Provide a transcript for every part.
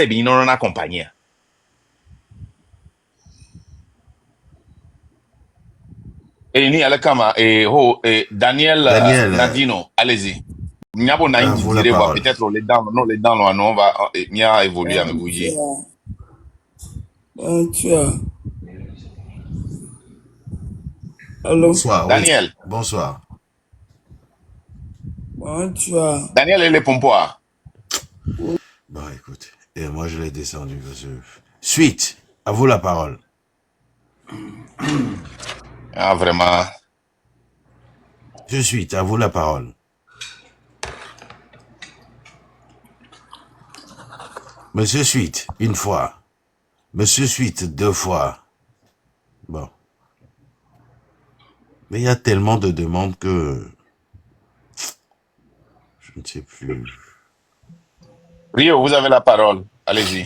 bien non na compagnie. Et ni ala kama Daniel Daniel, Nadino, allez-y. Nyabo na à indi vous la dire parole. peut-être les dents là, non, on va mia évoluer à me bouger. Bonsoir. Bonsoir. Allô? Bonsoir, oui. Daniel, Bonsoir. Bonsoir. Daniel et les pompoirs. Bon, écoute, et moi je l'ai descendu. Parce que... Suite, à vous la parole. Ah vraiment. Je suis, à vous la parole. Monsieur Suite, une fois. Monsieur Suite, deux fois. Bon. Mais il y a tellement de demandes que... Je ne sais plus. Rio, vous avez la parole. Allez-y.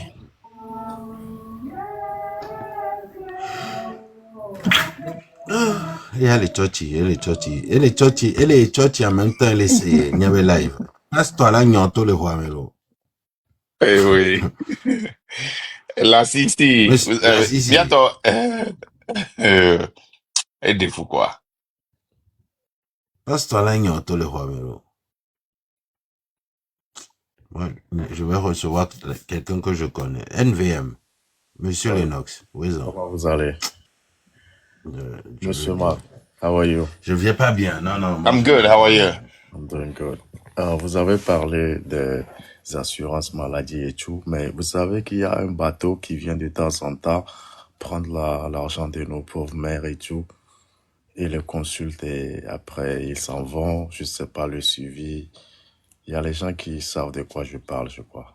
Il y a les chochi, et les chochi, et les chochi, et les chochi en même temps, il y avait live. Passe-toi là, nyonto le roi Melo. Eh oui. La Sixty, Mais là, si, si. bientôt. Et des fous quoi. Passe-toi là, nyonto le roi Melo. Ouais, je vais recevoir quelqu'un que je connais. NVM, Monsieur Hello. Lennox. Oui, non. Comment vous allez? Je vais Monsieur bien. Mark, how are you? Je viens pas bien. Non, non. Moi, I'm je good, vais how are pas you? bien. I'm doing good. Vous avez parlé des assurances maladie et tout, mais vous savez qu'il y a un bateau qui vient de temps en temps prendre l'argent de nos pauvres mères et tout, et les consulte et après ils s'en vont, je sais pas le suivi. Il y a les gens qui savent de quoi je parle, je crois.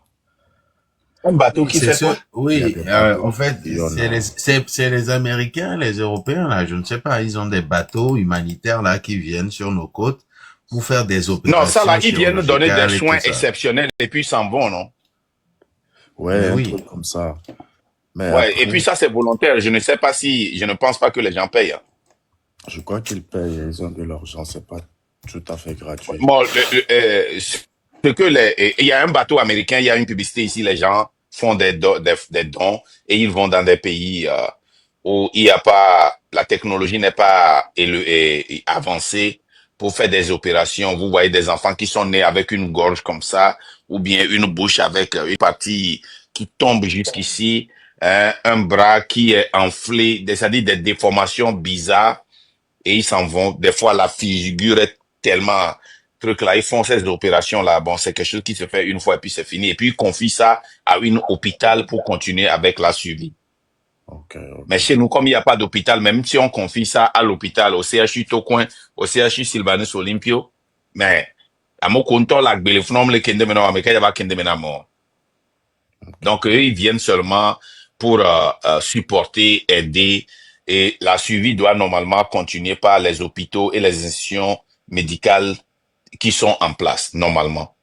Un bateau Oui, qui c'est fait ce. quoi? Il y a Oui, des bateaux en fait, qui viennent, c'est les Américains, les Européens, là. Je ne sais pas. Ils ont des bateaux humanitaires, là, qui viennent sur nos côtes pour faire des Non, ça là, opérations ils viennent donner des chirurgicales et tout soins ça. exceptionnels et puis ils s'en vont, non? ouais, Mais un oui. truc comme ça. Mais Ouais, et après, puis ça c'est volontaire. Je ne pense pas que les gens payent, hein. je crois qu'ils payent, ils ont de l'argent, c'est pas tout à fait gratuit. Bon, il y a un bateau américain, il y a une publicité ici, les gens font des dons et ils vont dans des pays où il y a pas, la technologie n'est pas avancée pour faire des opérations. Vous voyez des enfants qui sont nés avec une gorge comme ça, ou bien une bouche avec une partie qui tombe jusqu'ici, hein, un bras qui est enflé, c'est-à-dire des déformations bizarres et ils s'en vont. Des fois, la figure est tellement truc là, ils font ces opérations là. Bon, c'est quelque chose qui se fait une fois et puis c'est fini. Et puis ils confient ça à une hôpital pour continuer avec la suivi. Ok, Mais ok. chez nous, comme il n'y a pas d'hôpital, même si on confie ça à l'hôpital, au CHU Tocoin, au CHU Sylvanus Olympio, mais à mon compte, la gbéléphonom, le kende mena américain, il y a pas kende mena mort. Donc, eux, ils viennent seulement pour supporter, aider, et la suivi doit normalement continuer par les hôpitaux et les institutions médicales qui sont en place, normalement.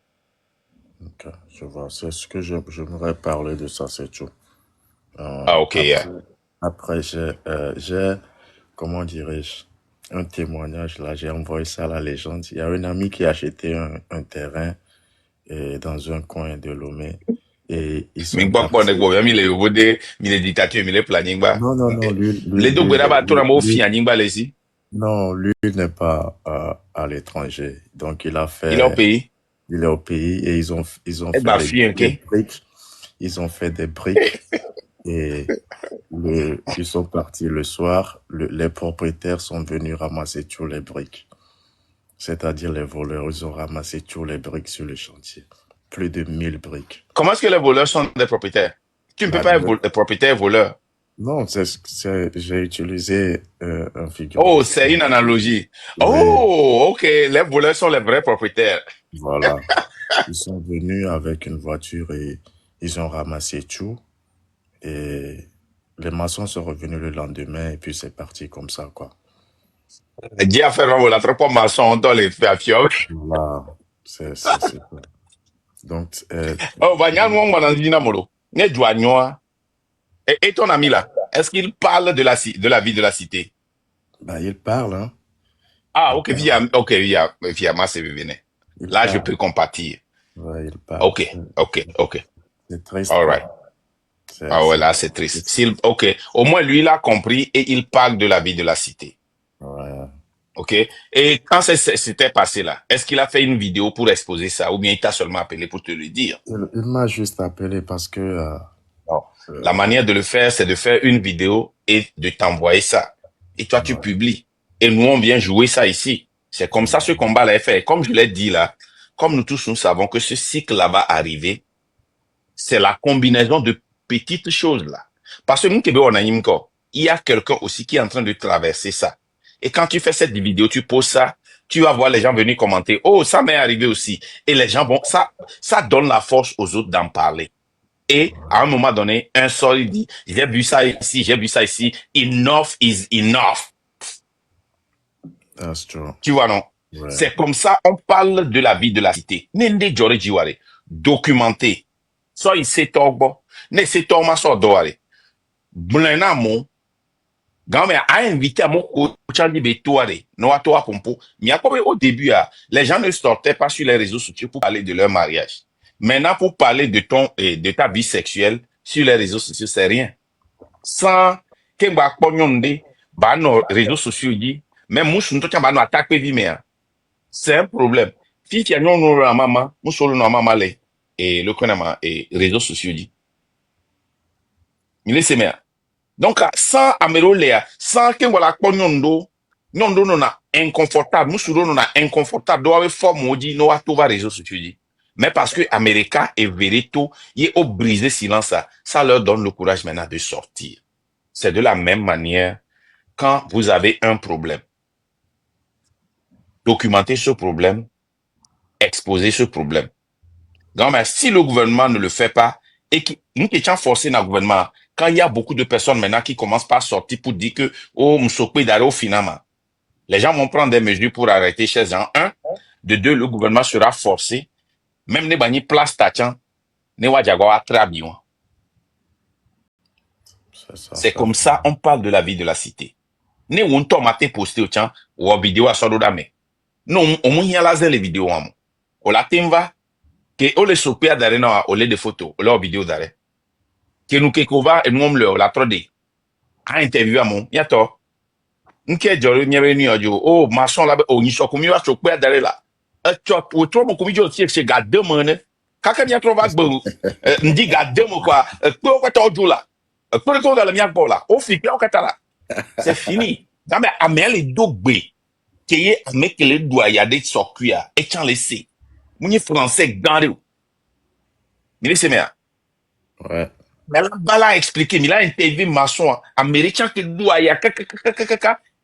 Ok, je vois. C'est ce que j'aimerais parler de ça, c'est tout. Ah, ok, Après, yeah. après j'ai, comment dirais-je, un témoignage là, j'ai envoyé ça à la légende. Il y a une amie qui a acheté un terrain dans un coin de Lomé et ils sont Mingba kwa partis. negbo, ya mile yobode, mile dictature, mile planning ba. Non, non, non, Le do gwera ba tora mo fi anyingba lesi. non, lui n'est pas à l'étranger. Donc Il est au pays. il est au pays et ils ont Et fait ba fi, des ok? briques. Ils ont fait des briques et ils sont partis le soir. Les propriétaires sont venus ramasser tous les briques. C'est-à-dire les voleurs, ils ont ramassé tous les briques sur le chantier. Plus de 1000 briques. Comment est-ce que les voleurs sont des propriétaires? Tu ne peux Bah, pas être propriétaire voleur. non, j'ai utilisé un Oh, figuratif. c'est une analogie. Oui, Oh, ok. Les voleurs sont les vrais propriétaires. voilà. Ils sont venus avec une voiture et ils ont ramassé tout. Et les maçons sont revenus le lendemain et puis c'est parti comme ça, quoi. Dieu a fait vraiment la trop maçon dans les fafios. Voilà, c'est ça. Donc, Oh, va nyan wong mananzina molo. Ne douanyoa. Et ton ami là, est-ce qu'il parle de la vie de la cité? bah, il parle, hein. Ah, Il ok, parle. via ma c'est venu. Il Là, je parle. peux compatir. Ouais, il parle. Ok, ok, ok. C'est triste, All right. quoi. Ah ouais, C'est là, c'est triste. triste. Ok. Au moins, lui, il a compris et il parle de la vie de la cité. Ouais. Ok. Et quand c'était passé là, est-ce qu'il a fait une vidéo pour exposer ça ou bien il t'a seulement appelé pour te le dire? Il m'a juste appelé parce que Non. La euh, manière de le faire, c'est de faire une vidéo et de t'envoyer ça. Et toi, tu ouais, publies. Et nous, on vient jouer ça ici. C'est comme ça ce combat-là est fait. Comme je l'ai dit là, comme nous tous, nous savons que ce cycle-là va arriver, c'est la combinaison de petites choses là. Parce que nous, Québec, on a il y a quelqu'un aussi qui est en train de traverser ça. Et quand tu fais cette vidéo, tu poses ça, tu vas voir les gens venir commenter. Oh, ça m'est arrivé aussi. Et les gens vont, ça donne la force aux autres d'en parler. Et à un moment donné, un seul il dit, j'ai vu ça ici, j'ai vu ça ici. Enough is enough. that's true. Tu vois, non? Ouais. C'est comme ça, on parle de la vie de la cité. Nende Jore Jiware, documenté. So il s'est togbo. Ne s'est togma so doare. Blena mo. Gambe a invité à mon coach de Betouare. No à toi pompo. Mais au début, les gens ne sortaient pas sur les réseaux sociaux pour parler de leur mariage. Maintenant, pour parler de ton et de ta vie sexuelle sur les réseaux sociaux, c'est rien. Sans que mba kponyonde, ba no réseaux sociaux dit, même moussou to ba no attaque vie mais c'est un problème. Si tu as non à maman, moussou no maman le et le connama et réseaux sociaux dit. Il est semé. Donc sans amelo le sans que voilà kponyondo, nyondo no na inconfortable, moussou no na inconfortable do ave forme dit no a va réseaux sociaux dit. Mais parce que America et Verito, ils ont brisé silence ça leur donne le courage maintenant de sortir. C'est de la même manière quand vous avez un problème. Documentez ce problème, exposez ce problème. Donc, mais si le gouvernement ne le fait pas, et qui, nous qui sommes forcés dans le gouvernement, quand il y a beaucoup de personnes maintenant qui commencent par sortir pour dire que, oh, m'sokwe d'aller au finalement, les gens vont prendre des mesures pour arrêter chez gens. Un, de deux, le gouvernement sera forcé, même les bannis place tachan, ne wajagwa très bien. C'est ça, C'est ça. comme ça, on parle de la vie de la cité. Ne wonto maté posté au tchan, ou vidéo à sododame. Non, on y a laser les vidéos en o la temva que o le sopia dare na o le de photo o la vidéo dare que nous que kova et nous le la 3D a interview amon yato nke jore nyere ni ojo o maçon la o ni so komi wa sopia dare la e chop o tro mo komi jo ti se ga de mo ne kaka mi atro va gbo ndi ga de mo kwa pe o kwata ojo la pe ko da la mi agbo la o fi pe o kwata la c'est fini dambe amele dogbe keye amekele doyade sokuya e chan laisser Mouni français gandé. Mais c'est bien. Ouais. Mais là, bala expliqué, mais là, interview maçon, américain qui doit y a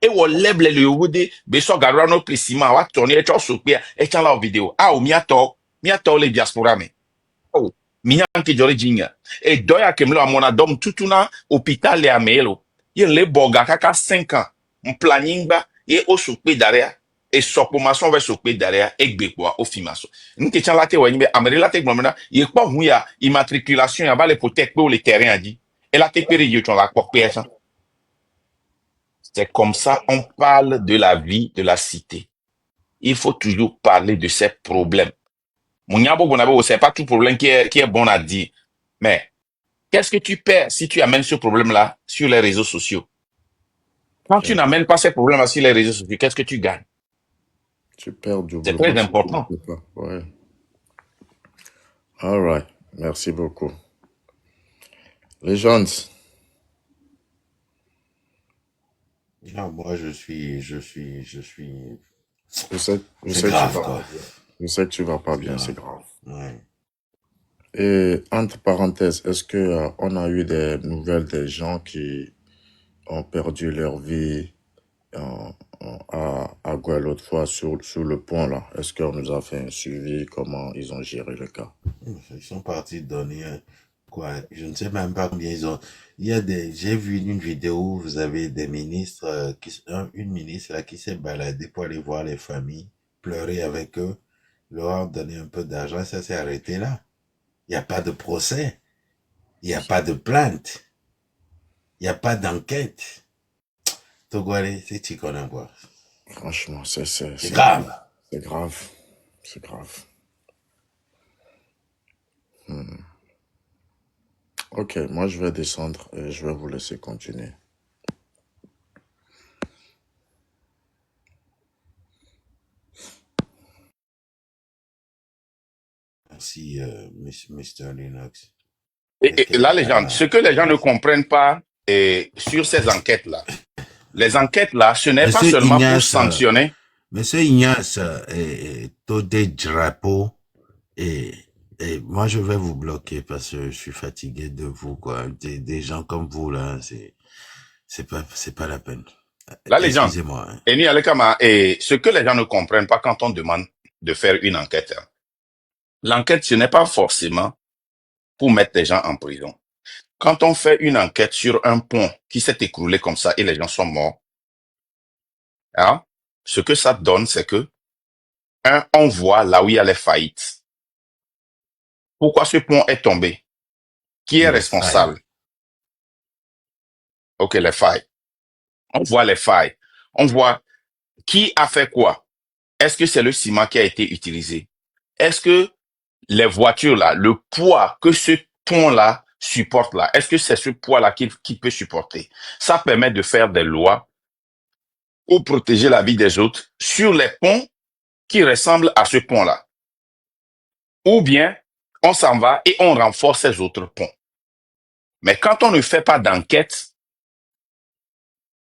et on lève le wode, beso garano plissima, wa tourner, et tu as et tu as la vidéo. Ah, ou miato les diaspora, mais. Oh, mian qui jori jinga. Et doya kemlo à mon adom, tutuna, hôpital et amelo. Il les boga kaka 5 ans. Un planning ba, et au soupe derrière. Et soko maçon va soupe derrière, et gbekwa, au fimaso. Nous qui tient la te wanybe, amere la te gnomena, il pas où ya, immatriculation, ya va les peut-être pour les terrains, a dit. Et la te péré, tu la quoi, c'est comme ça, on parle de la vie de la cité. Il faut toujours parler de ces problèmes. Mounyabo Bonabo, c'est pas tout problème qui est bon à dire. Mais, qu'est-ce que tu perds si tu amènes ce problème-là sur les réseaux sociaux? Quand tu Ok. n'amènes pas ces problèmes-là sur les réseaux sociaux, qu'est-ce que tu gagnes? Tu perds C'est très doublement si tu ne important. fais pas. Ouais. All right. Merci beaucoup. Les gens, Non, moi, je suis, je sais, je c'est sais que tu grave, vas, quoi. je sais que tu vas pas C'est bien, c'est grave. grave. Ouais. Et entre parenthèses, est-ce que on a eu des nouvelles des gens qui ont perdu leur vie à Goué l'autre fois sur le pont là? Est-ce qu'on nous a fait un suivi? Comment ils ont géré le cas? Ils sont partis donner quoi? Je ne sais même pas combien ils ont. J'ai vu une vidéo où vous avez des ministres, une ministre là qui s'est baladée pour aller voir les familles, pleurer avec eux, leur donner un peu d'argent. Ça s'est arrêté là. Il n'y a pas de procès. Il n'y a pas de plainte. Il n'y a pas d'enquête. Togolais, c'est Chikona, quoi. Franchement, C'est grave. c'est grave. C'est grave. Ok, moi je vais descendre et je vais vous laisser continuer. Merci, Mr. Linux. Et là, les gens, ce que les gens ne comprennent pas sur ces enquêtes-là, les enquêtes-là, ce n'est pas Monsieur seulement pour Ignace, sanctionner. Monsieur Ignace, Todé Drapeau, et moi je vais vous bloquer parce que je suis fatigué de vous, quoi. Des gens comme vous, là, c'est pas la peine. Là, les gens, Excusez-moi. Hein. et ni Alekama, et ce que les gens ne comprennent pas quand on demande de faire une enquête, hein. L'enquête, ce n'est pas forcément pour mettre les gens en prison. Quand on fait une enquête sur un pont qui s'est écroulé comme ça et les gens sont morts, hein, ce que ça donne, c'est que, on voit là où il y a les faillites. Pourquoi ce pont est tombé? Qui est Les failles. responsable? Ok, les failles. On voit les failles. On voit qui a fait quoi. Est-ce que c'est le ciment qui a été utilisé? Est-ce que les voitures là, le poids que ce pont-là supporte là, est-ce que c'est ce poids-là qui peut supporter? Ça permet de faire des lois pour protéger la vie des autres sur les ponts qui ressemblent à ce pont-là. Ou bien, on s'en va et on renforce ces autres ponts. Mais quand on ne fait pas d'enquête,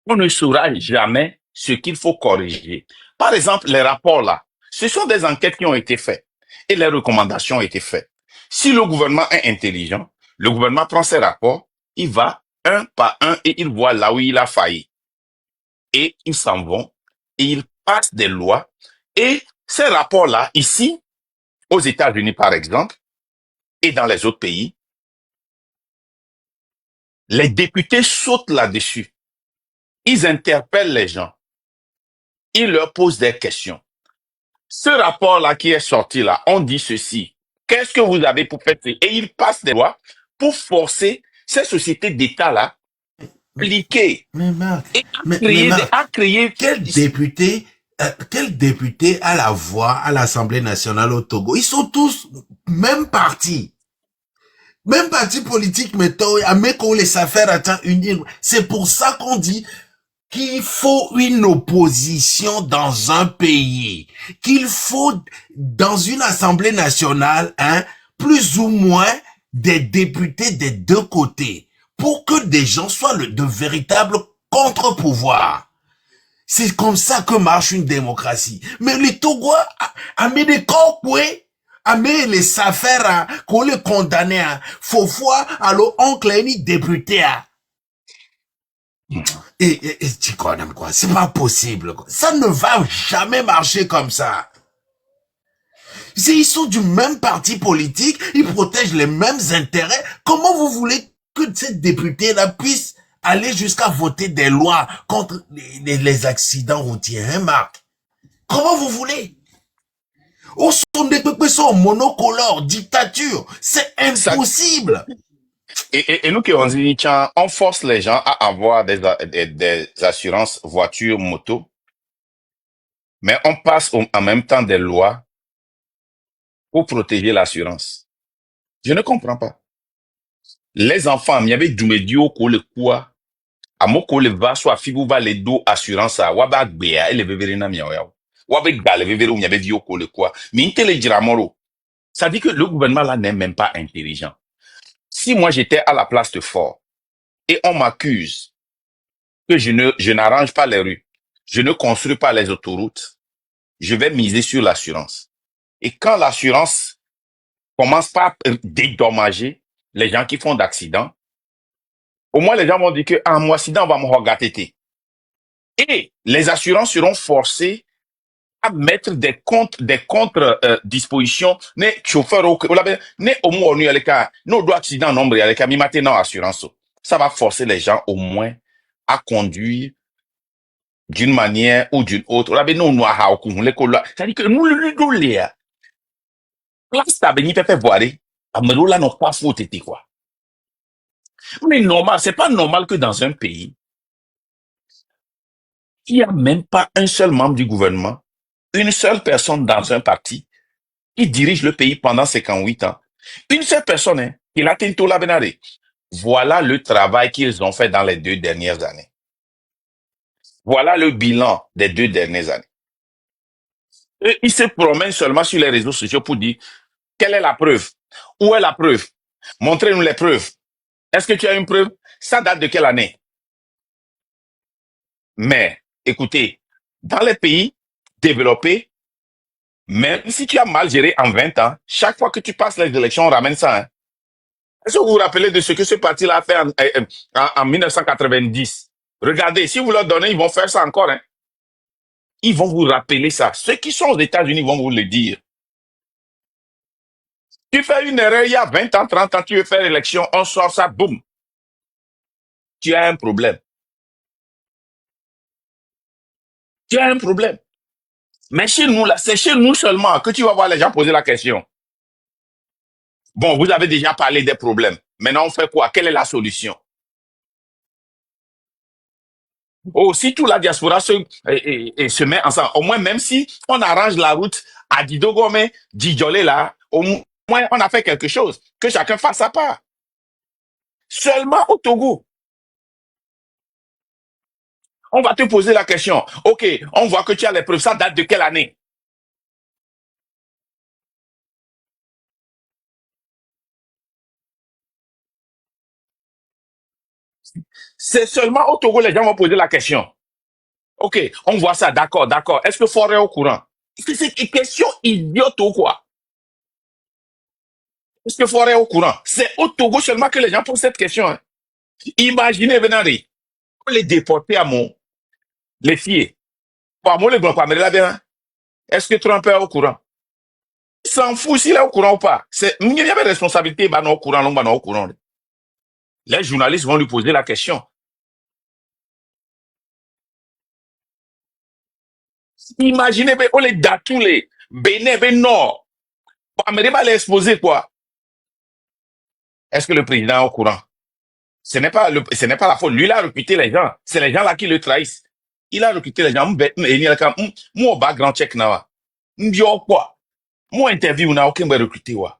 on ne saura jamais ce qu'il faut corriger. Par exemple, les rapports là, ce sont des enquêtes qui ont été faites et les recommandations ont été faites. Si le gouvernement est intelligent, le gouvernement prend ses rapports, il va un par un et il voit là où il a failli. Et ils s'en vont et ils passent des lois. Et ces rapports-là, ici, aux États-Unis par exemple, et dans les autres pays, les députés sautent là-dessus. Ils interpellent les gens. Ils leur posent des questions. Ce rapport-là qui est sorti là, on dit ceci. Qu'est-ce que vous avez pour faire? Et ils passent des lois pour forcer ces sociétés d'État-là à appliquer Mais Marc, et mais Marc, à créer. quel député a la voix à l'Assemblée nationale au Togo? Ils sont tous même parti. Même parti politique, mais qu'on les affaires attend une. C'est pour ça qu'on dit qu'il faut une opposition dans un pays, qu'il faut dans une assemblée nationale, hein, plus ou moins des députés des deux côtés, pour que des gens soient de véritables contre-pouvoirs. C'est comme ça que marche une démocratie. Mais les Togois, à mis des corpoués, à mis les affaires, qu'on les condamne, faut voir, alors oncle ni député, et tu connais quoi, c'est pas possible, quoi. Ça ne va jamais marcher comme ça. Ils sont du même parti politique, ils protègent les mêmes intérêts. Comment vous voulez que ces députés-là puissent aller jusqu'à voter des lois contre les accidents routiers, hein, Marc? Comment vous voulez? Au son des peuples sont monocolores, dictature. C'est Ça, impossible. et nous qui on dit, tiens, on force les gens à avoir des assurances voitures, moto, mais on passe en même temps des lois pour protéger l'assurance. Je ne comprends pas. Les enfants, il y avait du médio ko le quoi, à mon ko le va soit fibu va les do assurance à waba gbea et le bébé na miao yao. Wabe gba le bébé ou y avait vieux ko le quoi. Mais intele jiramoro. Ça dit que le gouvernement là n'est même pas intelligent. Si moi j'étais à la place de Ford et on m'accuse que je n'arrange pas les rues, je ne construis pas les autoroutes, je vais miser sur l'assurance. Et quand l'assurance commence par dédommager les gens qui font d'accidents, au moins les gens vont dire que ah, moi accident va me regarder. Et les assurances seront forcées à mettre des contre dispositions ne chauffeur au la ne au moins on y cas no do accident nombre y cas mi maintenant assurance. Ça va forcer les gens au moins à conduire d'une manière ou d'une autre. La non no ha ku le ko la. Ça dit que nous le do le. Place ta beni pepe voir. Amelo là non pas faut tété quoi. Mais normal, c'est pas normal que dans un pays, il n'y a même pas un seul membre du gouvernement, une seule personne dans un parti qui dirige le pays pendant 58 ans. Une seule personne, hein, qui l'a tenu la benare. Voilà le travail qu'ils ont fait dans les 2 dernières années. Voilà le bilan des 2 dernières années. Et ils se promènent seulement sur les réseaux sociaux pour dire quelle est la preuve? Où est la preuve? Montrez-nous les preuves. Est-ce que tu as une preuve? Ça date de quelle année? Mais écoutez, dans les pays développés, même si tu as mal géré en 20 ans, chaque fois que tu passes les élections, on ramène ça. Hein. Est-ce que vous vous rappelez de ce que ce parti-là a fait en 1990? Regardez, si vous leur donnez, ils vont faire ça encore. Hein. Ils vont vous rappeler ça. Ceux qui sont aux États-Unis vont vous le dire. Tu fais une erreur il y a 20 ans, 30 ans, tu veux faire l'élection, on sort ça, boum. Tu as un problème. Tu as un problème. Mais chez nous, là, c'est chez nous seulement que tu vas voir les gens poser la question. Bon, vous avez déjà parlé des problèmes. Maintenant, on fait quoi? Quelle est la solution? Oh, si toute la diaspora se met ensemble, au moins, même si on arrange la route à Didogome, Djidjolé, là, au moins, on a fait quelque chose. Que chacun fasse sa part. Seulement au Togo. On va te poser la question. OK, on voit que tu as les preuves. Ça date de quelle année? C'est seulement au Togo, les gens vont poser la question. OK, on voit ça, d'accord, d'accord. Est-ce que Fort est au courant? C'est une question idiote ou quoi? Est-ce que Fort est au courant? C'est au Togo seulement que les gens posent cette question. Hein. Imaginez, Benari, on les déporter à les filles. Pour moi, les grands là bien. Est-ce que Trump est au courant? Il s'en fout s'il est au courant ou pas. Il y a une responsabilité, bah non au courant, non, bah non au courant. Les journalistes vont lui poser la question. Imaginez, on les datou, les Bénin, ben non. Mais va les exposer quoi? Est-ce que le président est au courant? Ce n'est pas la faute. Lui, il a recruté les gens. C'est les gens là qui le trahissent. Il a recruté les gens. Moi, background check now. M'bio quoi? Moi, interview n'a aucun recruté wa.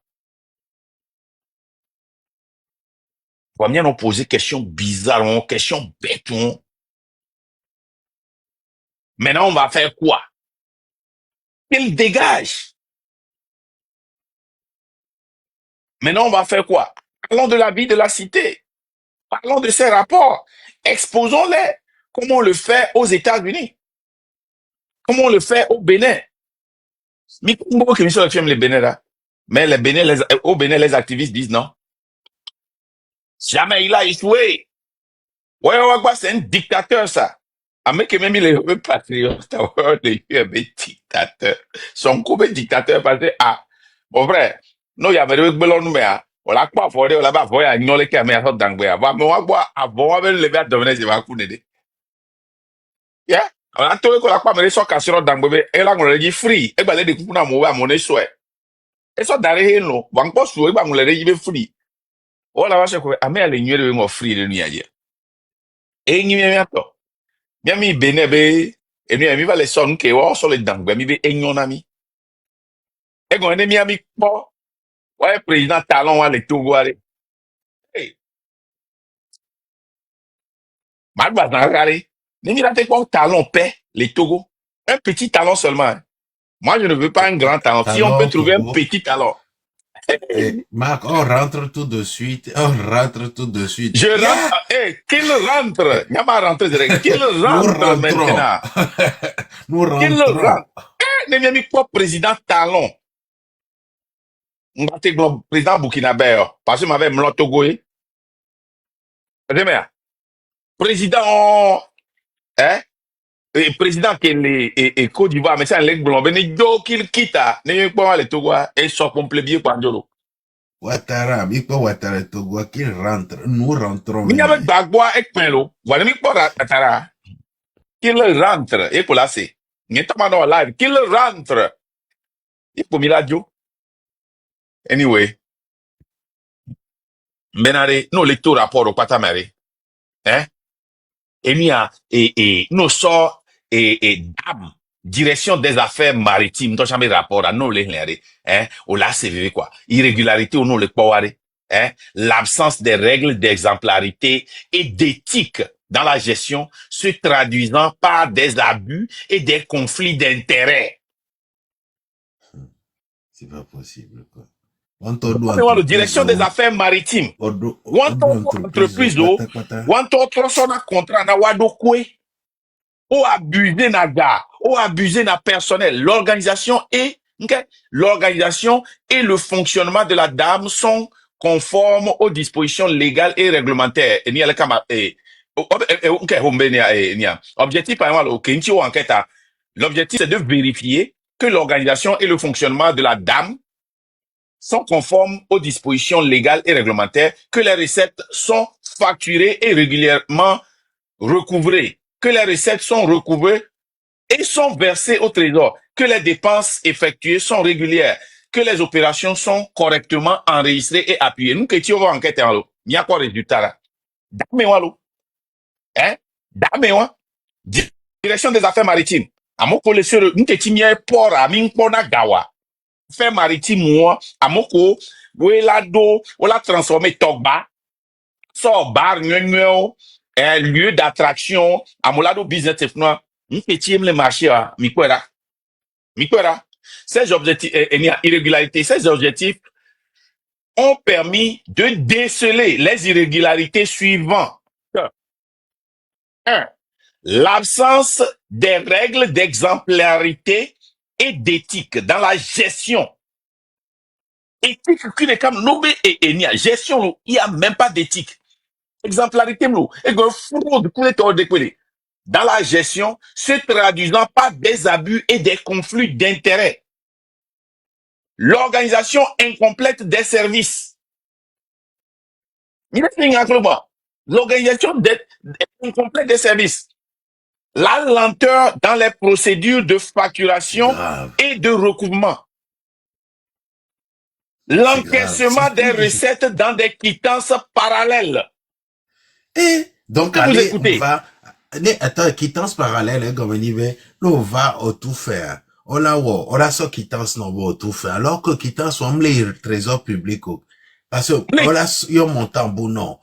Bien on posé questions bizarres, questions bêtes. Maintenant, on va faire quoi? Qu'il dégage. Maintenant, on va faire quoi? Parlons de la vie de la cité. Parlons de ces rapports. Exposons-les. Comment on le fait aux États-Unis? Comment on le fait au Bénin? Mais beaucoup qui sont les Bénin là. Mais les Bénin, au Bénin, les activistes disent non. Jamais il a échoué. Ouais, c'est un dictateur, ça. Avec même les patriotes, les dictateurs. Son coup dictateur parce que, bon vrai, non, il y avait le belon nous, on l'a pas foré, on l'a pas foré à ignorer qu'il y a un autre d'anglais. Mais on va avant, on va lever à devenir, je vais couper. Yeah? On a trouvé qu'on l'a pas mené sur casserole d'anglais, et là, on l'a dit free, et ben, les découpes n'a mouvé à mon échoué. Et ça, derrière, non, on va pas souhaiter, on l'a dit free. Oh, là, je crois, mais elle est nulle, free, de nuit, ailleurs. Et il y a un Miami Benebe, et Miami va les sons qui ont sur les dangles, Miami Enyon ami. Et quand on est Miami, bon, ouais, président Talon, les Togo, hey, Malba Zangare, Nimi la quoi Talon paix, les Togo. Un petit talon seulement. Hein. Moi, je ne veux pas un grand talon. Si on peut Alors, trouver un Togo. petit talon. Et Marc, on rentre tout de suite. On rentre tout de suite. Je rentre, qu'il rentre. Il n'y a pas rentré direct. Qu'il rentre maintenant. Nous Qu'il rentrons. rentre. Nimi quoi président Talon. On va te président Burkinabé, parce que m'avait mlon Togo. Président, hein, et président qui est Côte d'Ivoire, mais c'est un leg blanc, ben, qu'il quitte, n'est pas le Togo, et son complet bien Pandjolo. Ouattara, Miko Ouattara Togo, qu'il rentre. Nous rentrons. Mais avec Bagua et Pelo, voilà, Miko Ouattara, qu'il rentre, et pour là, c'est, n'est pas dans live, qu'il rentre. Et pour Miladio. Anyway, Benare, nous, les tout rapport au Patamari, hein, et nous sort, et DAM, Direction des affaires maritimes, toi jamais rapport à nous les hein, ou là c'est quoi, irrégularité ou nous les powaré, l'absence des règles d'exemplarité et d'éthique dans la gestion se traduisant par des abus et des conflits d'intérêts. C'est pas possible, quoi. Wantodu La entreprise, direction des affaires maritimes. odu Entreprise, patapata. contrat na wadokwe. Ou abuser na gars, ou abuser na personnel. L'organisation et le fonctionnement de la dame sont conformes aux dispositions légales et réglementaires. Objectif, par exemple, l'objectif, c'est de vérifier que l'organisation et le fonctionnement de la dame sont conformes aux dispositions légales et réglementaires, que les recettes sont facturées et régulièrement recouvrées, que les recettes sont recouvrées et sont versées au trésor, que les dépenses effectuées sont régulières, que les opérations sont correctement enregistrées et appuyées. Nous, que tu vas enquêter en l'eau, il y a quoi résultat là? Damewa l'eau. Hein? Damewa. Direction des affaires maritimes. Amoko le sur, nous que tu m'y port à minkpona gawa. Affaires maritimes, moi, amoko, la do, la transformer togba, so bar, lieu d'attraction, amolado business, nous que tu aimes le marché, mikwera. Ces objectifs, irrégularités, ces objectifs ont permis de déceler les irrégularités suivantes. 1. L'absence des règles d'exemplarité et d'éthique dans la gestion. Éthique, gestion, il n'y a même pas d'éthique. Exemplarité, et que fraude, dans la gestion, se traduisant par des abus et des conflits d'intérêts. L'organisation incomplète des services. L'organisation incomplète des services. La lenteur dans les procédures de facturation et de recouvrement. L'encaissement des recettes dans des quittances parallèles. Et donc, allez, on va... Attends, quittance parallèle, comme on dit, on va au tout faire. On a so quittance non va au tout faire. Alors que quittance, on les trésors publics. Parce que, on a, yo montant bon non.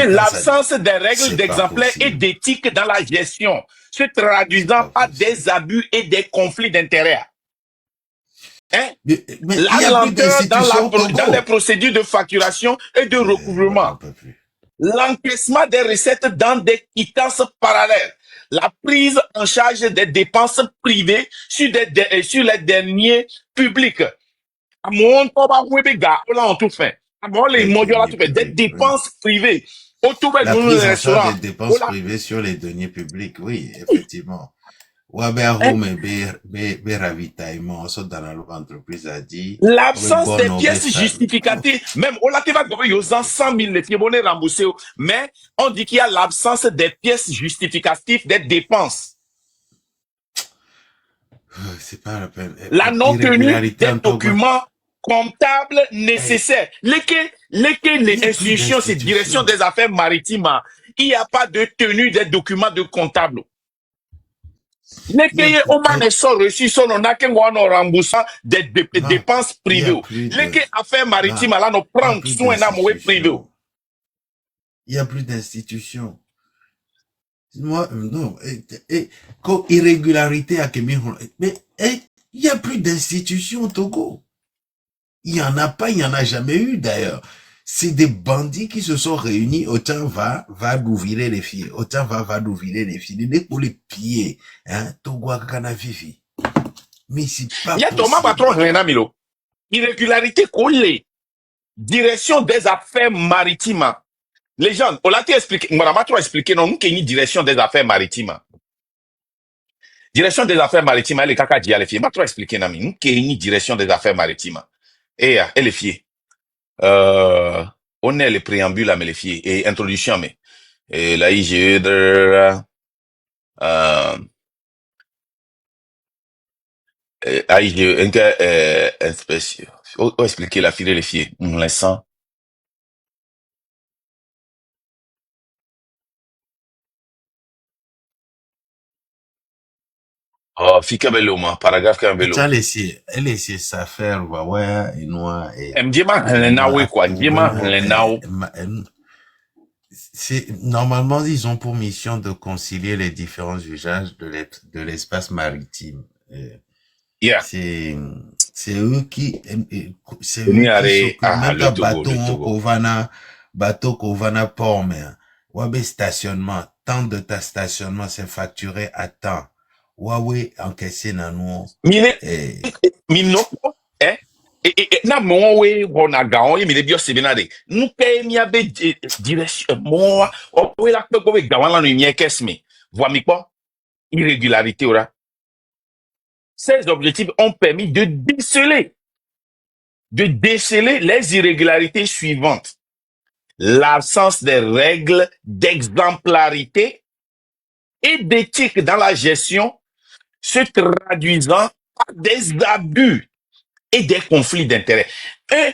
L'absence des règles d'exemplaires et d'éthique dans la gestion, se traduisant par des abus et des conflits d'intérêts. Hein? La lenteur dans les procédures de facturation et de recouvrement. L'encaissement des recettes dans des quittances parallèles. La prise en charge des dépenses privées sur les derniers publics. Des dépenses privées. La prise en charge des dépenses privées sur les deniers publics, oui, effectivement. L'absence des pièces justificatives, même on l'a fait 100 000 les remboursés, mais on dit qu'il y a l'absence des pièces justificatives des dépenses. C'est pas la peine. La non-tenue des documents comptables nécessaires. Les institutions, c'est direction des affaires maritimes. Il n'y a pas de tenue des documents de comptables. Les pays au moins sont reçus, on a qu'un remboursement des dépenses privées. Les affaires maritimes, là, nous prenons soin d'un mauvais privé. Il n'y a plus d'institutions. Moi, non, irrégularité à mais il n'y a plus d'institutions au Togo. Il n'y en a pas, il n'y en a jamais eu d'ailleurs. C'est des bandits qui se sont réunis, autant va nous virer les filles, autant va nous virer les filles, les pour les pieds, hein, Togo Akana Vivi. Mais c'est pas il y a Thomas Patron Renamilo. Irrégularité collée. Direction des affaires maritimes. Les gens, on l'a expliqué, on m'a trop expliqué, non, nous, qu'il y a une direction des affaires maritimes. Direction des affaires maritimes, elle est caca dit à les filles. M'a trop expliqué, non, nous, qu'il y a une direction des affaires maritimes. Et, elle est filles. On est les préambules, mais les filles, et introduction, mais, et la IGE de, IGE, inspection. On expliquer la fille, les filles, on l'instant. Oh, fika belo ma, paragraphe ka Tu as belo. laissé ça faire, ouais, et noir, Mdiema et na noir we kwa, approuvé, mdiema non, na o. normalement, ils ont pour mission de concilier les différents usages de l'espace maritime. Yeah. C'est, c'est eux qui, c'est eux Ni qui are, s'occupent, même le ta Togo, bateau, le Togo. bateau Kovana port, mais, ouais, stationnement, temps de ta stationnement, c'est facturé à temps. Ouais, encaissé dans nous, Mine, et, mino, eh? Na mo we wona ga on mi le bio se bina de. Nu pe mi abe direction mo o we la pe go we ga wan la no mi ekesme. Vois mi po irrégularité ora. Ces objectifs ont permis de déceler les irrégularités suivantes. L'absence des règles d'exemplarité et d'éthique dans la gestion se traduisant par des abus et des conflits d'intérêts. Une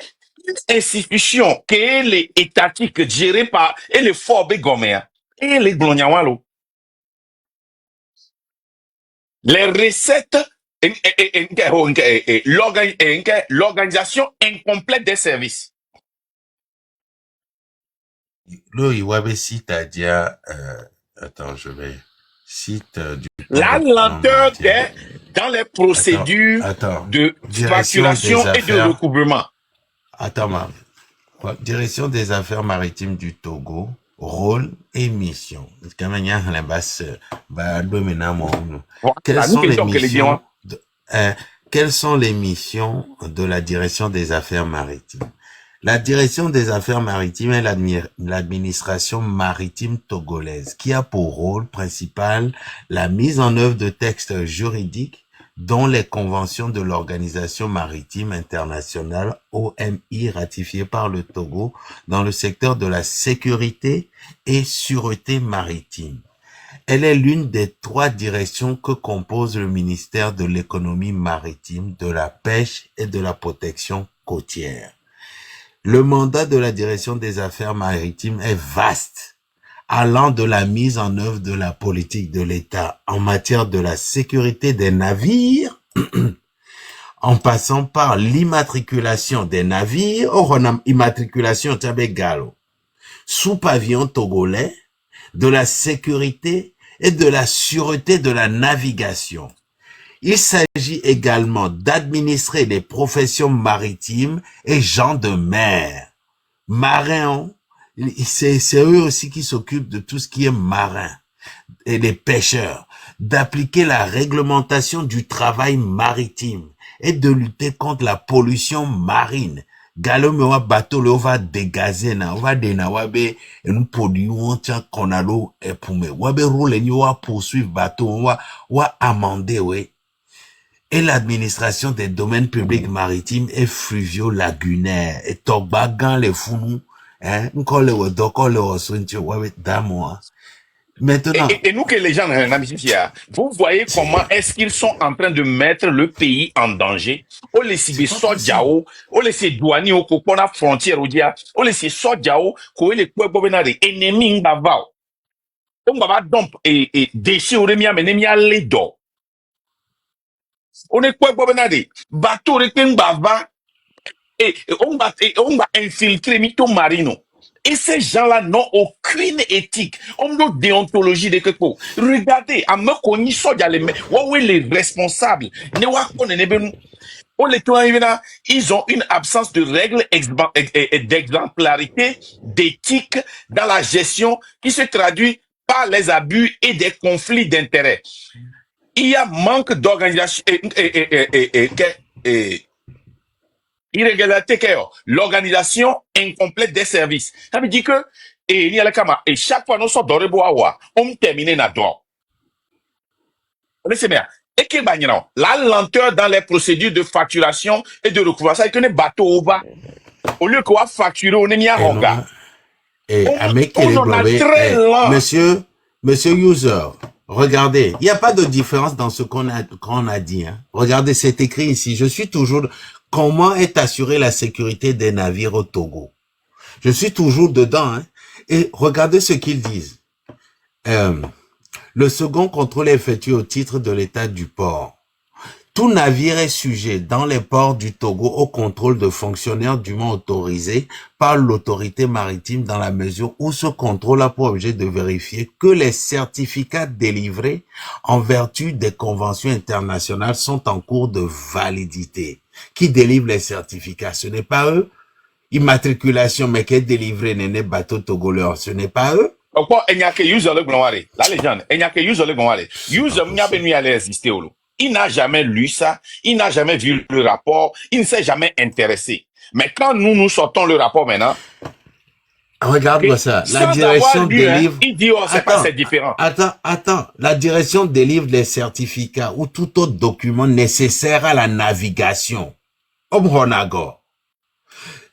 institution qui est les étatiques gérée par et les Fobe Goméa et les Glonyawalo. Les recettes l'organisation incomplète des services. là, Iwabe cite à dire, attends, je vais, cite du plan La développement lenteur maritime. dans les procédures Attends, de direction des facturation et de affaires, recouvrement. attends, direction des affaires maritimes du Togo, rôle et mission. Quelles Voilà, nous sont qui les sommes que les missions gens. quelles sont les missions de la direction des affaires maritimes? La direction des affaires maritimes est l'administration maritime togolaise qui a pour rôle principal la mise en œuvre de textes juridiques dont les conventions de l'Organisation maritime internationale OMI ratifiées par le Togo dans le secteur de la sécurité et sûreté maritime. Elle est l'une des 3 directions que compose le ministère de l'économie maritime, de la pêche et de la protection côtière. Le mandat de la direction des affaires maritimes est vaste, allant de la mise en œuvre de la politique de l'État en matière de la sécurité des navires, en passant par l'immatriculation des navires, immatriculation Tabegalo, sous pavillon togolais, de la sécurité et de la sûreté de la navigation. Il s'agit également d'administrer les professions maritimes et gens de mer. Marins, c'est eux aussi qui s'occupent de tout ce qui est marin et les pêcheurs, d'appliquer la réglementation du travail maritime et de lutter contre la pollution marine. Galo me wa bateau le va dégazer na va dena wabe nous produit on tient qu'on a l'eau et pour me wabe roule ni wa poursuivre bateau wa amender ouais. Et l'administration des domaines publics maritimes et fluvio-lagunaires et Tobagan les fous hein encore le doko le osunti wabe damoa. Maintenant, Et nous que les gens, vous voyez comment est-ce qu'ils sont en train de mettre le pays en danger? On les cible sojao, on les cible douani au copona frontière au dia, on les cible sojao, ko les quoi bobenari, ennemi ngavao. On va donc et déchets au remia menemia ledo. On est quoi bobenari, bateau repen bava, et on va infiltrer mito marino. Et ces gens-là n'ont aucune éthique. On a déontologie de quelque chose. Regardez, à me connaître ça, les responsables. Ils ont une absence de règles et d'exemplarité, d'éthique dans la gestion qui se traduit par les abus et des conflits d'intérêts. Il y a manque d'organisation irrégularité, l'organisation incomplète des services. Ça veut dire que, et chaque fois, nous sommes dans le bois, on termine na droit. Laissez bien. Et que la lenteur dans les procédures de facturation et de recouvrement, ça veut dire que les bateaux va, au lieu qu'on va facturer, on est mis à ronga. On en a très lent. Monsieur User, regardez, il n'y a pas de différence dans ce qu'on a dit. Hein. Regardez, c'est écrit ici. Je suis toujours... Comment est assurée la sécurité des navires au Togo? Je suis toujours dedans. Hein. Et regardez ce qu'ils disent. Le second contrôle est effectué au titre de l'état du port. Tout navire est sujet dans les ports du Togo au contrôle de fonctionnaires dûment autorisés par l'autorité maritime dans la mesure où ce contrôle a pour objet de vérifier que les certificats délivrés en vertu des conventions internationales sont en cours de validité. Qui délivre les certificats? Ce n'est pas eux. Immatriculation, mais qui est délivré n'est bateau togolais, ce n'est pas eux. Pourquoi il n'y a que user le gloire? La légende, il n'y a que user le gloire. User n'a pas venu à exister. Il n'a jamais lu ça, il n'a jamais vu le rapport, il ne s'est jamais intéressé. Mais quand nous sortons le rapport maintenant, regarde-moi ça, la sans direction avoir lu, délivre... il dit, oh, c'est pas, c'est différent. Attends, la direction délivre les certificats ou tout autre document nécessaire à la navigation. Obronago.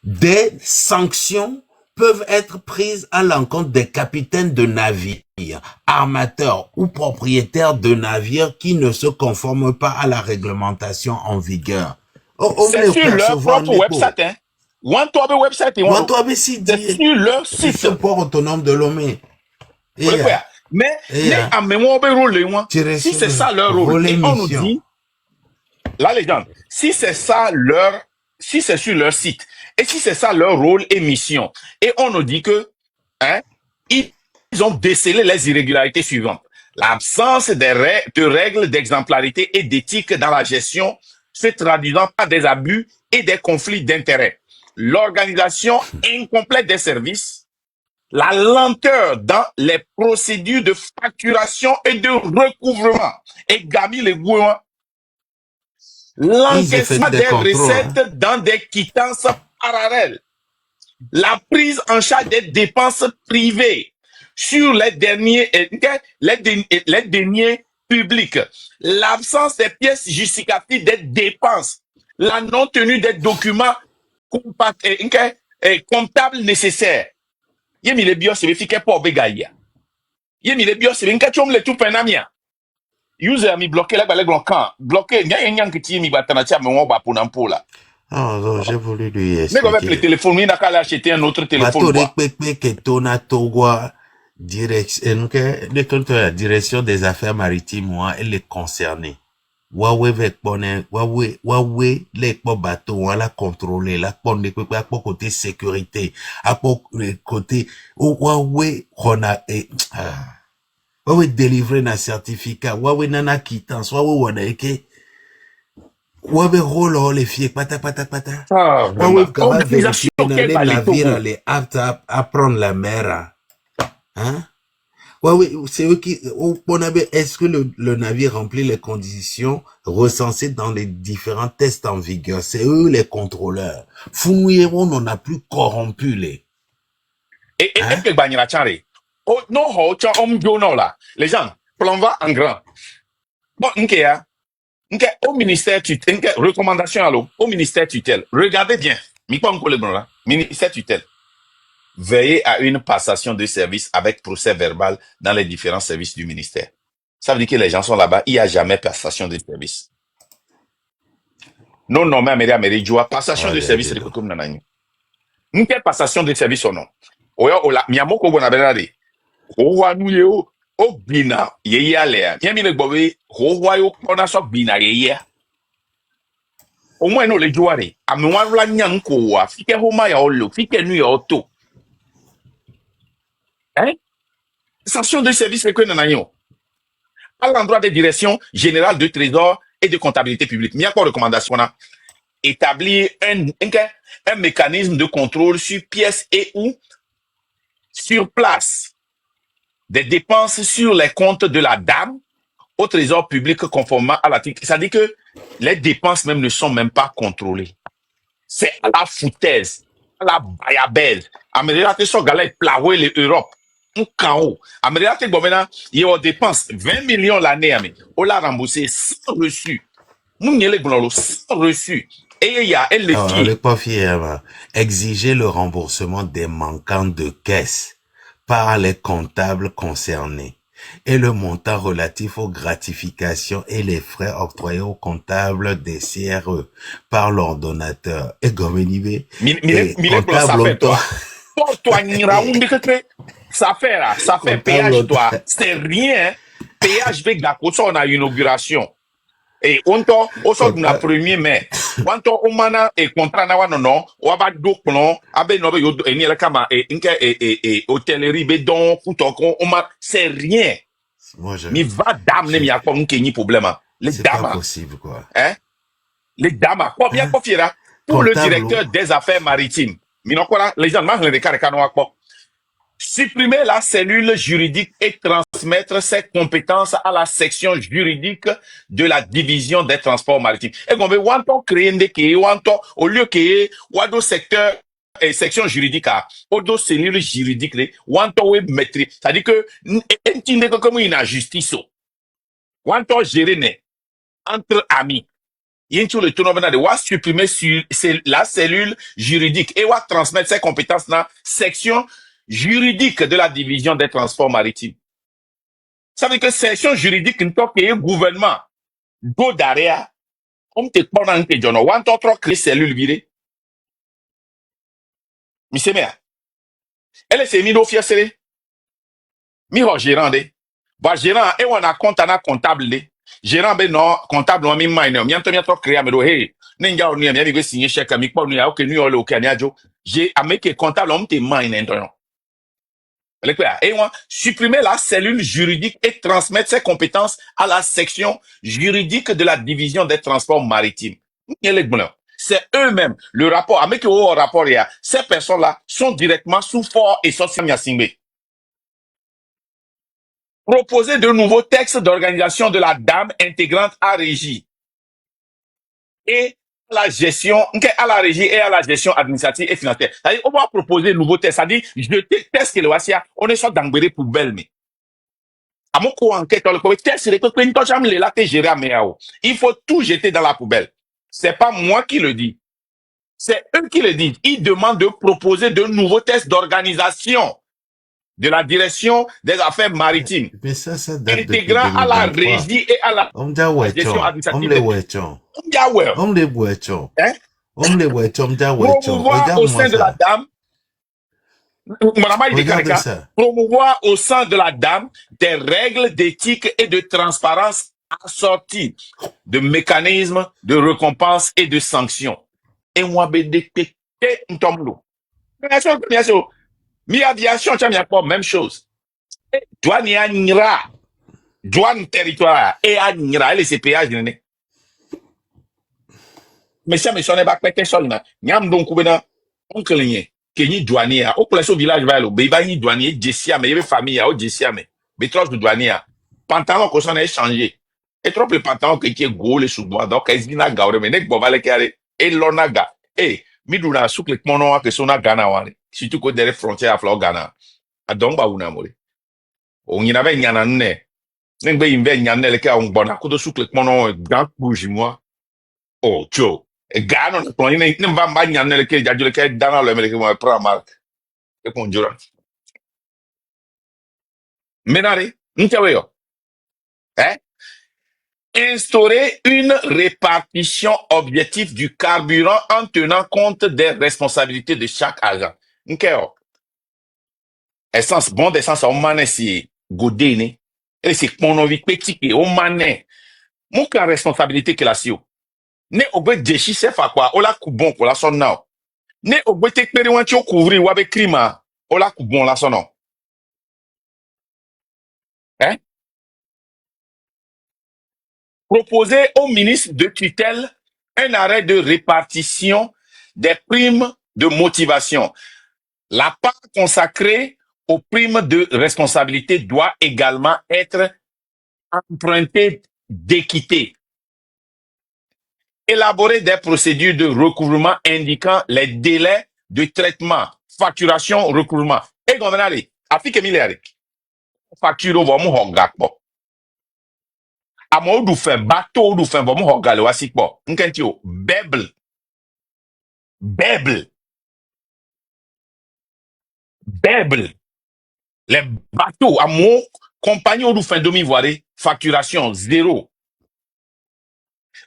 Des sanctions peuvent être prises à l'encontre des capitaines de navires, armateurs ou propriétaires de navires qui ne se conforment pas à la réglementation en vigueur. C'est sur leur propre website, hein. One-Tobe website, One-Tobe site. C'est sur leur site. C'est le port autonome de Lomé. Mais, à mémoire, si c'est ça leur rôle, et on nous dit, la légende, si c'est ça si c'est sur leur site, et si c'est ça leur rôle et mission, et on nous dit que, ils ont décelé les irrégularités suivantes. L'absence de règles d'exemplarité et d'éthique dans la gestion se traduisant par des abus et des conflits d'intérêts. L'organisation incomplète des services, la lenteur dans les procédures de facturation et de recouvrement, et Gami les gouvernements, l'encaissement des recettes dans des quittances parallèles, la prise en charge des dépenses privées sur les deniers publics, l'absence des pièces justificatives des dépenses, la non-tenue des documents comptables nécessaires. Yemi le bio se fike po begaya. Yemi le bio se nkachom le tout penamia. User mi bloqué la balai bloqué nya yang kiti mi batana cha me won ba pour nampola. Ah non, j'ai voulu lui expliquer. Mais quand même le téléphone, il n'a qu'à acheter un autre téléphone. La direction des affaires maritimes, moi, elle est concernée. Huawei les bateaux, on l'a contrôlé, la côté sécurité, à côté, Huawei, on a, Huawei délivré un certificat, Huawei nana quittance, Huawei on a écrit, Huawei rôle les filles, pata. Huawei capable de vérifier les navires, les aptes à prendre la mer, hein? Ouais, c'est eux qui, est-ce que le navire remplit les conditions recensées dans les différents tests en vigueur? C'est eux les contrôleurs. Founouyeron n'en a plus corrompu les. Et que Banyara Chare. Oh, non, là. Les gens, plomba en grand. Bon, au ministère tutelle, recommandation au ministère tutelle. Regardez bien. Ministère tutelle. Veiller à une passation de service avec procès verbal dans les différents services du ministère. Ça veut dire que les gens sont là-bas, il n'y a jamais passation de service. Non, mais passation de service, une passation de service ou non. Ola, miyamoko bonabelade. Owa nuye o bina ye ale. Yemi le bobe owa yo kona so bina ye. O mo eno le juare. Amwa la nyanko wa fike homa ya olo, fike nu ya auto. Station de service que nous avons à l'endroit des directions générales de trésor et de comptabilité publique. Il y a quoi recommandation là? Établir un mécanisme de contrôle sur pièce et ou sur place des dépenses sur les comptes de la dame au trésor public conformément à l'article. Ça dit que les dépenses même ne sont même pas contrôlées. C'est à la foutaise, à la bayabaise. Américain so galère plaouer l'Europe. Un chaos. Américain gouvernement, il dépense 20 millions l'année, on l'a remboursé sans reçu. Nous n'y allons sans reçu. Et il y a elle les filles. On n'est pas fier. Exiger le remboursement des manquants de caisse par les comptables concernés et le montant relatif aux gratifications et les frais octroyés aux comptables des CRE par l'ordonnateur. Et Goménivé, comptable ça fait péage, toi. C'est rien. péage ve gako so na inauguration. Et on to o so na premier mai. Wanto o mana e contrat na wano no o aba do plan abe no be yo eni la kama e nke hôtellerie be don futoko o ma c'est rien. Moi, je... Mi va dame ne mi akpo nke ni problème. Les C'est pas dames. possible, quoi. Hein? Les dames, quoi bien quoi fiera pour le directeur des affaires maritimes. Minokora, les gens marquent les caractères quoi. Supprimer la cellule juridique et transmettre ses compétences à la section juridique de la division des transports maritimes. Et qu'on veut wanto créer ndeke wanto au lieu que wado secteur et section juridique a odo cellule juridique les wanto we maîtrise. C'est-à-dire que entinde que comme une injustice. Wanto gérer ne entre amis. Yincho le tournoi de wa supprimer sur la cellule juridique et wa transmettre ses compétences dans section juridique de la division des transports maritimes. Ça veut dire que section juridique n'to que gouvernement do d'area on te pendant que jono wan to trop créer cellule viré. Mi se mea. Elle c'est mi do fiesere. Mi ho gérant de. Ba gérant et on a compte na comptable de. Gérant be non comptable on mi mine mi anto mi trop créer me do hey. Ninja on mi go signer chèque mi pa no ya o ke nu yo le okaniajo. J'ai ameke comptable on te mine ento. Et on supprimer la cellule juridique et transmettre ses compétences à la section juridique de la division des transports maritimes. C'est eux-mêmes. Le rapport, avec le rapport, ces personnes-là sont directement sous fort et social Yassingbe. Proposer de nouveaux textes d'organisation de la dame intégrante à régie et la gestion, à la régie et à la gestion administrative et financière. C'est-à-dire, on va proposer de nouveaux tests. C'est-à-dire, je teste que le Wassia, on est sur d'engrais poubelle, mais. À mon coup, enquête, il faut tout jeter dans la poubelle. C'est pas moi qui le dis. C'est eux qui le disent. Ils demandent de proposer de nouveaux tests d'organisation de la direction des affaires maritimes. Mais ça date intégrant à la régie et à la gestion administrative. Promouvoir au sein de la dame. Promouvoir au sein de la dame des règles d'éthique et de transparence assorties de mécanismes de récompense et de sanctions. Et moi, bien sûr, mi aviation, tu as même chose. Douane et Agnira, douane territoire et Agnira, les CPH, mais ça me sonne pas quelque chose là. Nyam donc koubena oncle nye kenyi douanier au place au village va le beba ni douanier jessia mais il y avait famille au jessia mais trop de douanier pantalon qu'on s'en a échangé et trop le pantalon qui est gros les sous-bois donc ezina gaure mais nek bova le carré et l'onaga et miduna souk le mono que sona Ghana wale surtout que derrière frontière aflo Ghana a donc ba una mole on y avait nyana ne ngbe imbe nyana le ka on bona ko do souk le mono grand bouge moi oh Joe Gano na plonye ne mva mba nyane le ke jajule ke dana le me ke mo pra mark e konjura menare ntewe yo instaurer une répartition objective du carburant en tenant compte des responsabilités de chaque agent nkeo essence bon d'essence on mané si godene et c'est pono vi petit ke on mané mon ka responsabilité que la sio ne ogbe jeshi sefa kwa ola kubon ko la son now ne ogbe te pere wan ti o couvrir wa be crime ola kubon la son now proposer au ministre de tutelle un arrêt de répartition des primes de motivation. La part consacrée aux primes de responsabilité doit également être empruntée d'équité. Élaborer des procédures de recouvrement indiquant les délais de traitement, facturation, recouvrement. Et comme on a dit, Afrique milliards, facture au vomu hongakbo. Amo du fin bateau du fin vomu hongale wasikbo. Nkentio, Bible. Les bateaux, amo, compagnie du fin demi-voiré, facturation zéro.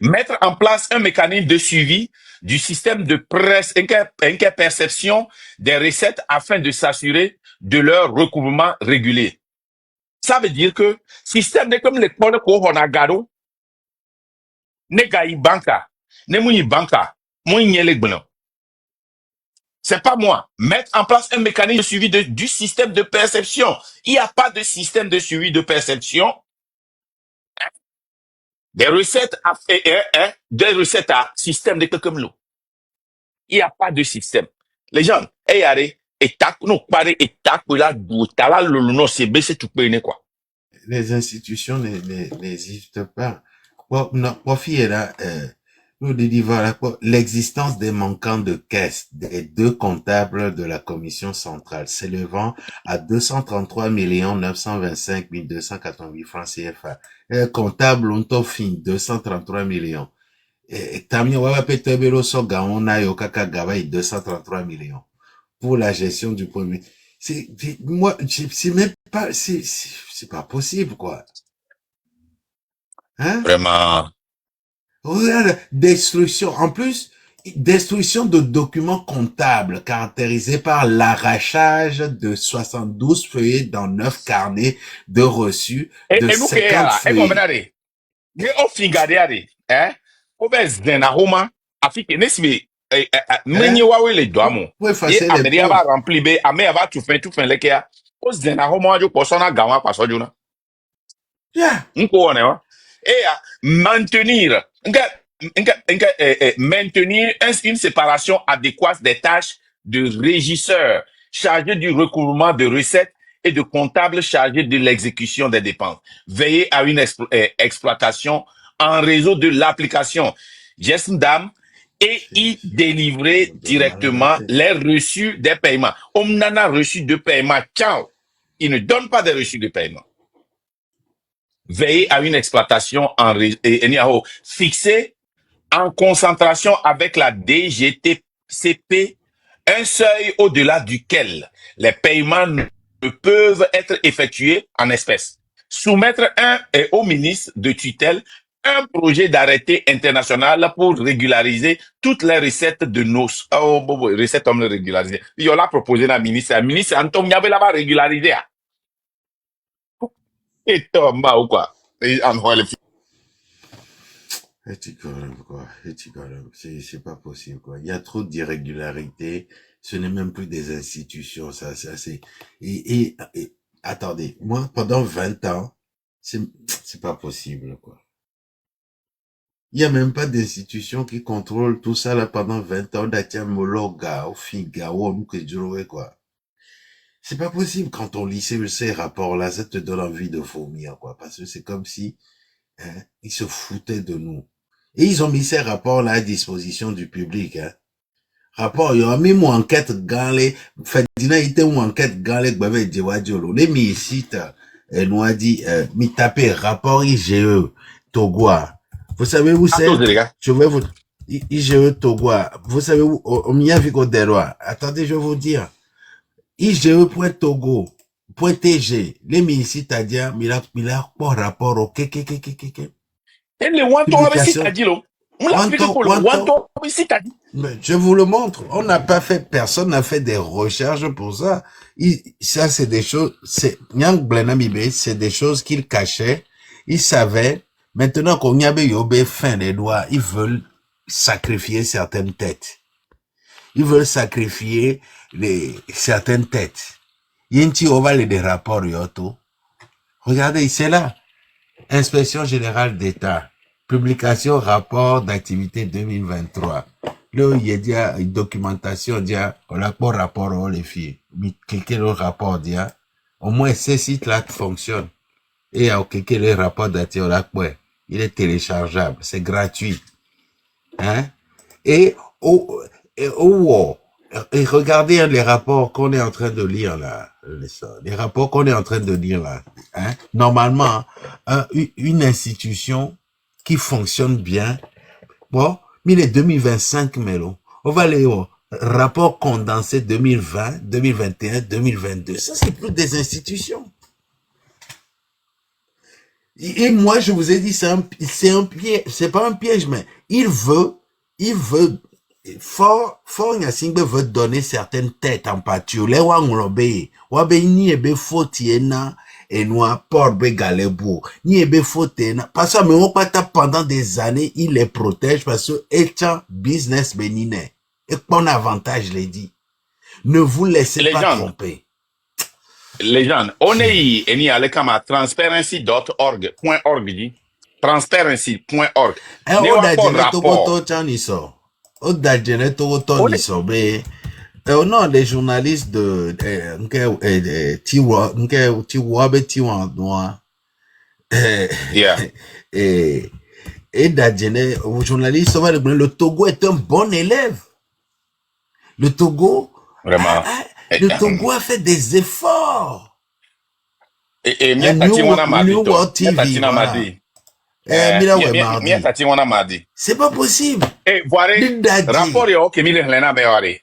Mettre en place un mécanisme de suivi du système de perception des recettes afin de s'assurer de leur recouvrement régulier. Ça veut dire que système de comme l'école ko honagado ne gayi banka ne mouyi banka mouyi nyele gbono. C'est pas moi. Mettre en place un mécanisme de suivi du système de perception. Il n'y a pas de système de suivi de perception des recettes des recettes à système de comme l'eau. Il n'y a pas de système. Les gens, allez, et tac, nous parler et tac, là, t'as le non, c'est baissé tout péné, quoi. Les institutions n'existent pas. Bon, non, profit est là, nous disons voilà quoi, l'existence des manquants de caisse des deux comptables de la commission centrale s'élevant à 233 925 288 francs CFA. Comptable, on t'offre 233 millions. Tamia Wawa Petebelo Soga, on a yo kaka gaba 233 millions pour la gestion du premier. Moi, c'est même pas, c'est pas possible, quoi. Hein? Vraiment. Regarde, destruction. En plus, destruction de documents comptables caractérisés par l'arrachage de 72 feuillets dans 9 carnets de reçus de Et nous, 50 feuillets. on fingadé, hein? On va zena homa, afike, nesme, mrenye Hein? wawe le doamo. Pour Et effacer les Amélia va preuves. remplir, Amé va tout faire, le kia. O zena homa, jo posona gawa, pasojuna. Yeah. Maintenir maintenir une séparation adéquate des tâches de régisseur chargé du recouvrement de recettes et de comptable chargé de l'exécution des dépenses. Veiller à une exploitation en réseau de l'application GESMDAM et y délivrer directement les reçus des paiements. On n'en a reçu de paiement. Ciao. Il ne donne pas de reçus de paiement. Veiller à une exploitation fixée en concentration avec la DGTCP, un seuil au-delà duquel les paiements ne peuvent être effectués en espèces. Soumettre au ministre de tutelle un projet d'arrêté international pour régulariser toutes les recettes de nos recettes hommes régularisées. Il y a proposé la ministre Anton Yabe là-bas régularisé. Et Thomas ou quoi? C'est pas possible, quoi. Il y a trop d'irrégularités. Ce n'est même plus des institutions, ça, c'est, et, attendez, moi, pendant 20 ans, c'est pas possible, quoi. Il y a même pas d'institution qui contrôle tout ça, là, pendant 20 ans, d'Atiamologa, au Figa, ou quoi. C'est pas possible quand on lit ces rapports-là, ça te donne envie de vomir, quoi, parce que c'est comme si, hein, ils se foutaient de nous. Et ils ont mis ces rapports-là à disposition du public, hein. Rapport, il y a même une enquête galée, Fedina était une enquête galée, Gbave Djewadjolo. Les mi-sites, nous a dit, mi tapé rapport IGE, Togoa. Vous savez où c'est? Je vais vous, IGE Togoa. Vous savez où? Au Miyavigo Deroa. Attendez, je vais vous dire. IGE.togo.tg. Les mi-sites a dit, il a rapport au kékékékékéké. Et le wanto ici t'as dit là. On l'explique pour le wanto ici t'as dit. Mais je vous le montre. On n'a pas fait, personne n'a fait des recherches pour ça. Ça, c'est des choses, Nyang Blenamibe, c'est des choses qu'il cachait. Il savait. Maintenant qu'on y avait yobé fin des doigts, ils veulent sacrifier certaines têtes. Ils veulent sacrifier certaines têtes. Yenti ovale des rapports yoto. Regardez, c'est là. Inspection générale d'État. Publication rapport d'activité 2023. Là, il y a une documentation, on a pas rapport, les filles. Mais quelqu'un le rapport, au moins ces sites-là fonctionnent. Et il y a quelqu'un le rapport d'activité, il est téléchargeable, c'est gratuit. Hein? Et regardez les rapports qu'on est en train de lire là. Les rapports qu'on est en train de lire là. Hein? Normalement, une institution qui fonctionne bien, bon, mais les 2025, Mélo, on va aller au rapport condensé 2020, 2021, 2022. Ça, c'est plus des institutions. Et moi, je vous ai dit, c'est un piège, c'est pas un piège, mais il veut, Fort Nyasingbe veut donner certaines têtes en pâture. Les wanglobe, wabeni ebe fotiena, et noir, porbe galebo. Ni ebe faute, parce que mais on pendant des années, il les protège parce que étant business béninois. Et bon avantage, les dit. Ne vous laissez Les pas gens, tromper. les gens, on est eni ale kama transparency.org dit transparency.org. Eh, Ne o wa da pas jene togo to rapport. chaniso. O da jene togo to On est niso be. Au nom des journalistes de Tiwa be Tiwa noir. yeah, Et da jene au journaliste le Togo est un bon élève. Le Togo vraiment. le Togo a fait des efforts. Et mia tati wana mardi New to. World Mia TV, tati na voilà. mardi. Mira Mia ouais mia mardi. tati wana mardi. C'est pas possible. Et voire Daddy. rapport yo ke mi le hlena be wari,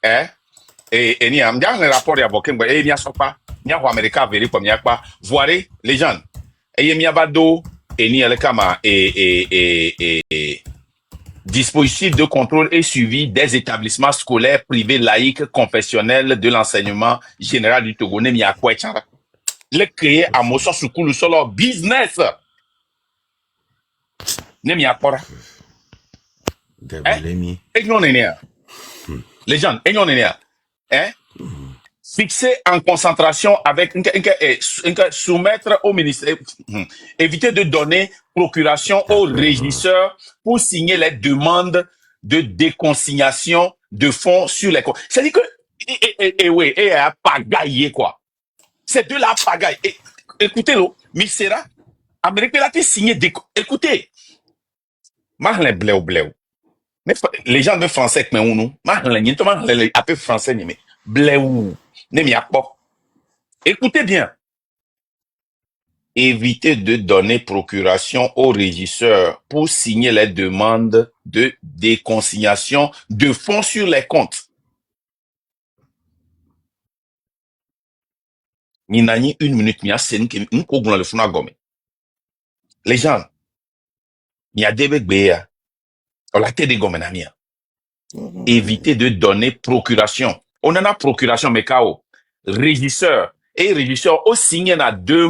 et ni am ja le rapport ya bokengbe e mia sopa. Mia ho America veri ko mia pa. Voire les gens. E mia bado eni ele kama dispositif de contrôle et suivi des établissements scolaires privés laïques confessionnels de l'enseignement général du Togo ne mi akwa chara. Le créer à moso sukulu solo business. Ne mi akora. Debelemi. Les gens, fixer en concentration avec soumettre au ministère, éviter de donner procuration au régisseur pour signer les demandes de déconsignation de fonds sur les comptes. C'est-à-dire que, oui, à pagailler, quoi. C'est de la pagaille. Écoutez-le, Misera, Amérique a signé des, écoutez, Marlin Bléou. Mais les gens de français mais nous un peu français mais bléou ne m'y a pas. Écoutez bien. Évitez de donner procuration au régisseur pour signer les demandes de déconsignation de fonds sur les comptes. Ninani une minute mia sen ke nkoguna le funa gome. Les gens mia debe gbeya. On la tête de gome na mia. Éviter de donner procuration. On en a procuration mais kao. Régisseur et régisseur au signé na deux